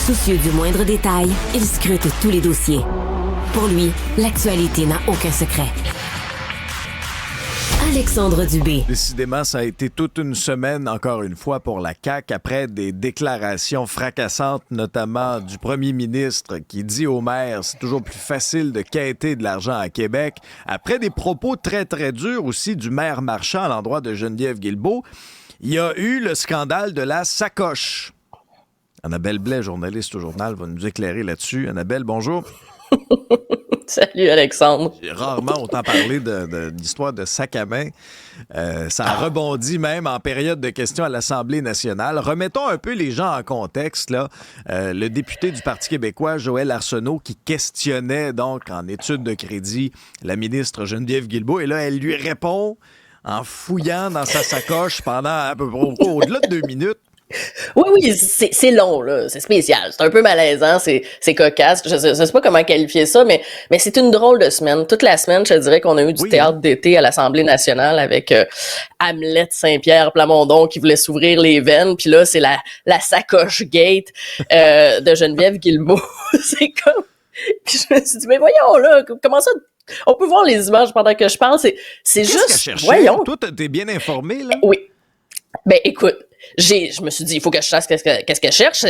Soucieux du moindre détail, il scrute tous les dossiers. Pour lui, l'actualité n'a aucun secret. Alexandre Dubé. Décidément, ça a été toute une semaine, encore une fois, pour la CAQ, après des déclarations fracassantes, notamment du premier ministre qui dit aux maires c'est toujours plus facile de quêter de l'argent à Québec. Après des propos très, très durs aussi du maire Marchand à l'endroit de Geneviève Guilbeault, il y a eu le scandale de la sacoche. Annabelle Blais, journaliste au journal, va nous éclairer là-dessus. Annabelle, bonjour. Salut Alexandre. J'ai rarement autant parlé de l'histoire de sac à main. Ça a rebondi même en période de questions à l'Assemblée nationale. Remettons un peu les gens en contexte, là. Le député du Parti québécois, Joël Arsenault, qui questionnait donc en études de crédit la ministre Geneviève Guilbeault. Et là, elle lui répond en fouillant dans sa sacoche pendant à peu près au-delà de 2 minutes. Oui, c'est long, là. C'est spécial. C'est un peu malaisant, c'est cocasse. Je sais pas comment qualifier ça, mais c'est une drôle de semaine. Toute la semaine, je te dirais qu'on a eu du théâtre d'été à l'Assemblée nationale avec Hamlet Saint-Pierre Plamondon qui voulait s'ouvrir les veines. Puis là, c'est la sacoche gate de Geneviève Guilbeault. C'est comme... Puis je me suis dit, mais voyons, là, comment ça... On peut voir les images pendant que je parle. C'est juste... Voyons. Toi, t'es bien informé, là? Oui. Ben, écoute... Je me suis dit, il faut que je sache qu'est-ce qu'elle cherche.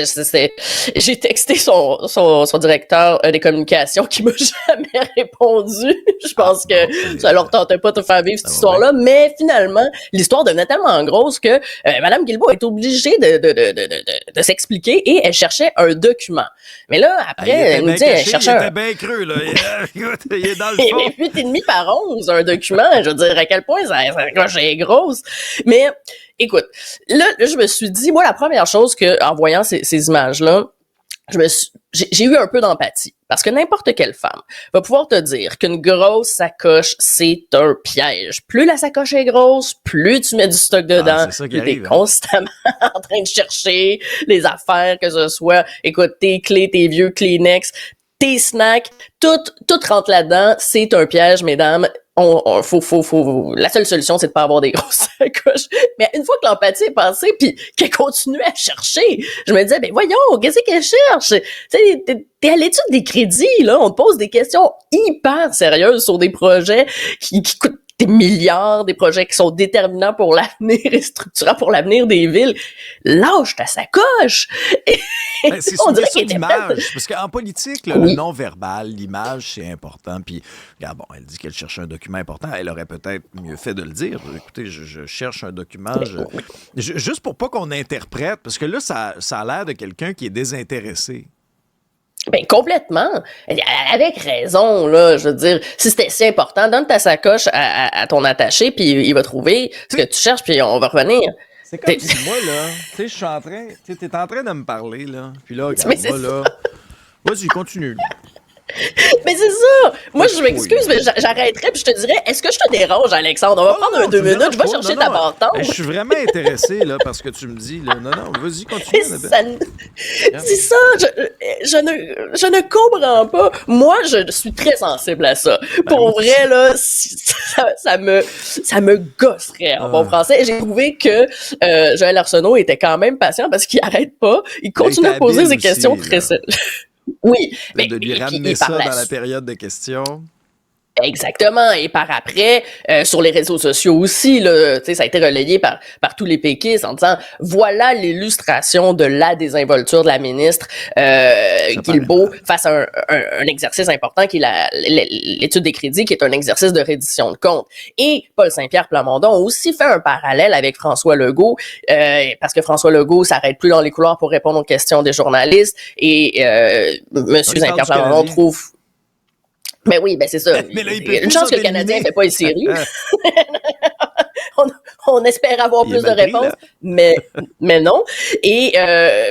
J'ai texté son directeur des communications qui m'a jamais répondu. Je pense que ça leur tentait pas de faire vivre cette histoire-là. Mais finalement, l'histoire devenait tellement grosse que Mme Guilbeault est obligée de s'expliquer et elle cherchait un document. Mais là, après, elle nous dit, elle cherchait il était bien creux, là. Il est dans le fond. Il est 8,5 par 11, un document. Je veux dire, à quel point ça est grosse. Mais... Écoute, là, je me suis dit, moi, la première chose en voyant ces images-là, j'ai eu un peu d'empathie. Parce que n'importe quelle femme va pouvoir te dire qu'une grosse sacoche, c'est un piège. Plus la sacoche est grosse, plus tu mets du stock dedans, plus t'es constamment en train de chercher les affaires, que ce soit, écoute, tes clés, tes vieux Kleenex, tes snacks, tout rentre là-dedans. C'est un piège, mesdames. La seule solution, c'est de pas avoir des grosses sacoches. Mais une fois que l'empathie est passée, puis qu'elle continue à chercher, je me disais, ben voyons, qu'est-ce qu'elle cherche? Tu sais, t'es à l'étude des crédits, là. On te pose des questions hyper sérieuses sur des projets qui coûtent des milliards, des projets qui sont déterminants pour l'avenir et structurants pour l'avenir des villes. Lâche ta sacoche! Ben, c'est souvent ça l'image. Parce qu'en politique, là, le non-verbal, l'image, c'est important. Puis, regarde, bon, elle dit qu'elle cherche un document important. Elle aurait peut-être mieux fait de le dire. Écoutez, je cherche un document. Juste pour pas qu'on interprète, parce que là, ça a l'air de quelqu'un qui est désintéressé. Ben complètement, avec raison là. Je veux dire, si c'était si important, donne ta sacoche à ton attaché, puis il va trouver ce que tu cherches, puis on va revenir. C'est comme si moi là, tu sais, je suis en train, tu sais, t'es en train de me parler là, puis là, regarde, moi là, vas-y, continue. Mais c'est ça! Moi, je m'excuse, mais j'arrêterais puis je te dirais, est-ce que je te dérange, Alexandre? On va prendre 2 minutes, je vais chercher ta bâton. Je suis vraiment intéressé, là, parce que tu me dis, là, non, vas-y, continue. C'est ça, je ne comprends pas. Moi, je suis très sensible à ça. Pour vrai, là, ça me gosserait en bon français. J'ai trouvé que Joël Arsenault était quand même patient parce qu'il arrête pas. Il continue à poser des questions très sérieuses. Oui, mais de lui ramener ça dans la période de questions. Exactement. Et par après, sur les réseaux sociaux aussi, là, tu sais, ça a été relayé par tous les péquistes en disant voilà l'illustration de la désinvolture de la ministre Guilbeault face à un exercice important qui est l'étude des crédits, qui est un exercice de reddition de comptes. Et Paul Saint-Pierre Plamondon a aussi fait un parallèle avec François Legault, parce que François Legault s'arrête plus dans les couloirs pour répondre aux questions des journalistes et Monsieur Saint-Pierre Plamondon trouve... Ben oui, ben c'est ça. Mais là, une chance que le Canadien ne fait pas une série. On espère avoir plus de réponses, mais non. Et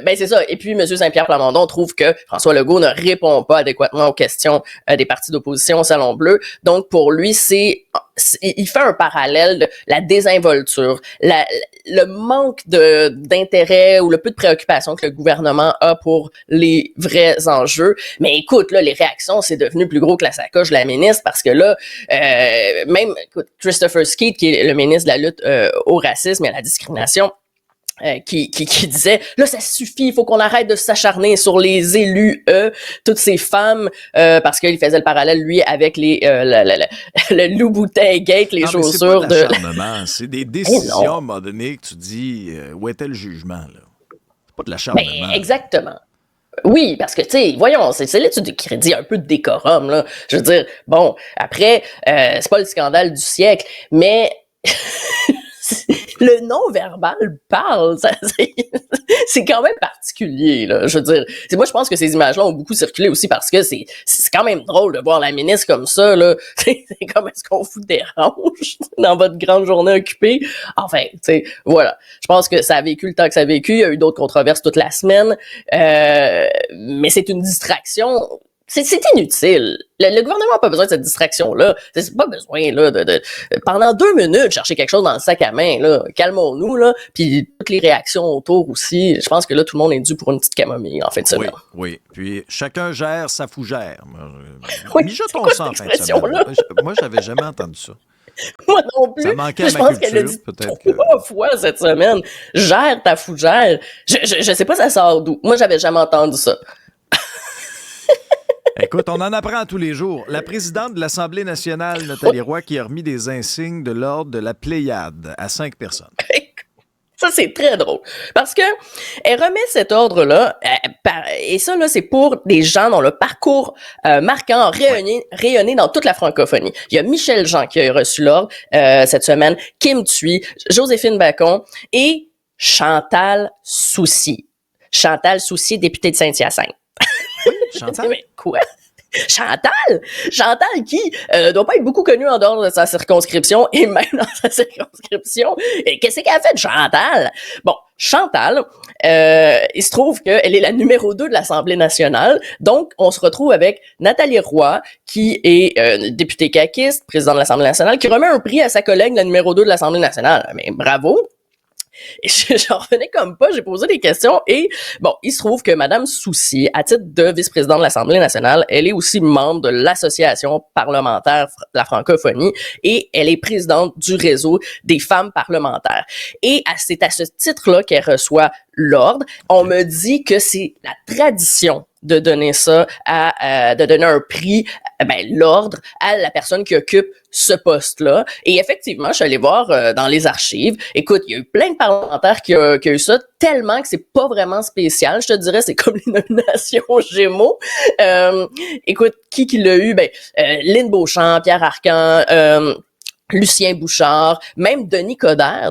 ben c'est ça. Et puis, M. Saint-Pierre Plamondon trouve que François Legault ne répond pas adéquatement aux questions des partis d'opposition au Salon Bleu. Donc, pour lui, il fait un parallèle de la désinvolture, le manque d'intérêt ou le peu de préoccupation que le gouvernement a pour les vrais enjeux. Mais écoute, là, les réactions, c'est devenu plus gros que la sacoche de la ministre parce que là, même écoute, Christopher Skeet, qui est le ministre de la lutte au racisme et à la discrimination, qui disait là ça suffit, il faut qu'on arrête de s'acharner sur les élus, toutes ces femmes, parce qu'il faisait le parallèle lui avec les le Louboutin Gate, les chaussures de l'acharnement, c'est des décisions à un moment donné que tu dis où était le jugement là. C'est pas de l'acharnement. Ben, exactement. Oui, parce que, tu sais, voyons, c'est l'étude de crédit, un peu de décorum, là. Je veux dire, bon, après, c'est pas le scandale du siècle, mais le non-verbal parle. C'est quand même particulier, là. Je veux dire, moi, je pense que ces images-là ont beaucoup circulé aussi parce que c'est quand même drôle de voir la ministre comme ça, là. C'est comme, est-ce qu'on vous dérange dans votre grande journée occupée? Enfin, tu sais, voilà. Je pense que ça a vécu le temps que ça a vécu. Il y a eu d'autres controverses toute la semaine. Mais c'est une distraction. C'est inutile. Le gouvernement n'a pas besoin de cette distraction-là. C'est pas besoin là de pendant 2 minutes chercher quelque chose dans le sac à main. Là, calmons-nous là. Puis toutes les réactions autour aussi. Je pense que là tout le monde est dû pour une petite camomille en fin de semaine. Oui. Puis chacun gère sa fougère. Oui, mijoton ça en fin de semaine. Moi, j'avais jamais entendu ça. Moi non plus. Ça manquait à je ma pense culture, qu'elle l'a dit peut-être 3 fois cette semaine. Gère ta fougère. Je sais pas ça sort d'où. Moi j'avais jamais entendu ça. Écoute, on en apprend tous les jours. La présidente de l'Assemblée nationale, Nathalie Roy, qui a remis des insignes de l'ordre de la Pléiade à 5 personnes. Ça, c'est très drôle. Parce que elle remet cet ordre-là, et ça, là, c'est pour des gens dont le parcours marquant a rayonné dans toute la francophonie. Il y a Michel Jean qui a reçu l'ordre cette semaine, Kim Thuy, Joséphine Bacon et Chantal Soucy. Chantal Soucy, députée de Saint-Hyacinthe. Oui, Chantal. Mais quoi? Chantal qui doit pas être beaucoup connue en dehors de sa circonscription et même dans sa circonscription. Et qu'est-ce qu'elle a fait, Chantal? Bon, Chantal, il se trouve qu'elle est la numéro 2 de l'Assemblée nationale. Donc, on se retrouve avec Nathalie Roy, qui est députée caquiste, présidente de l'Assemblée nationale, qui remet un prix à sa collègue, la numéro 2 de l'Assemblée nationale. Mais bravo! Et j'en revenais comme pas, j'ai posé des questions et bon, il se trouve que Madame Soucy, à titre de vice-présidente de l'Assemblée nationale, elle est aussi membre de l'Association parlementaire de la francophonie et elle est présidente du réseau des femmes parlementaires. Et c'est à ce titre-là qu'elle reçoit l'ordre. On me dit que c'est la tradition de donner ça de donner un prix, l'ordre à la personne qui occupe ce poste-là. Et effectivement, je suis allée voir dans les archives. Écoute, il y a eu plein de parlementaires qui ont eu ça, tellement que c'est pas vraiment spécial. Je te dirais, c'est comme les nominations Gémeaux. Écoute, qui l'a eu? Lynn Beauchamp, Pierre Arcan, Lucien Bouchard, même Denis Coderre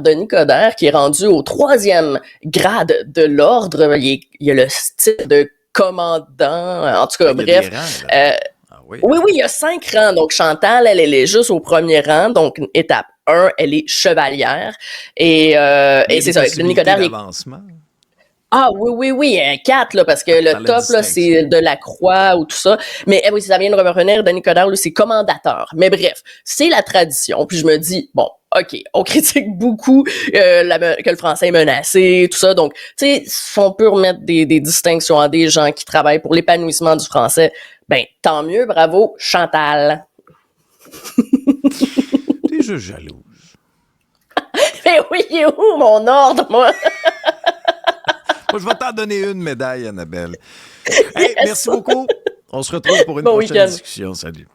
qui est rendu au 3e grade de l'ordre. Il y a le style de commandant, en tout cas, bref. Oui, il y a 5 rangs. Donc, Chantal, elle est juste au 1er rang. Donc, étape 1, elle est chevalière. Et c'est ça, Denis Coderre. Ah oui, 4, là, parce que le top, là, c'est de la croix ou tout ça. Mais oui, ça vient de revenir, Denis Coderre, lui, c'est commandateur. Mais bref, c'est la tradition. Puis je me dis, bon, OK, on critique beaucoup que le français est menacé, tout ça. Donc, tu sais, si on peut remettre des distinctions à des gens qui travaillent pour l'épanouissement du français, tant mieux, bravo, Chantal. T'es juste jalouse. Mais oui, il est où mon ordre, moi? Moi, je vais t'en donner une médaille, Annabelle. Hey, merci beaucoup. On se retrouve pour une prochaine discussion. Salut.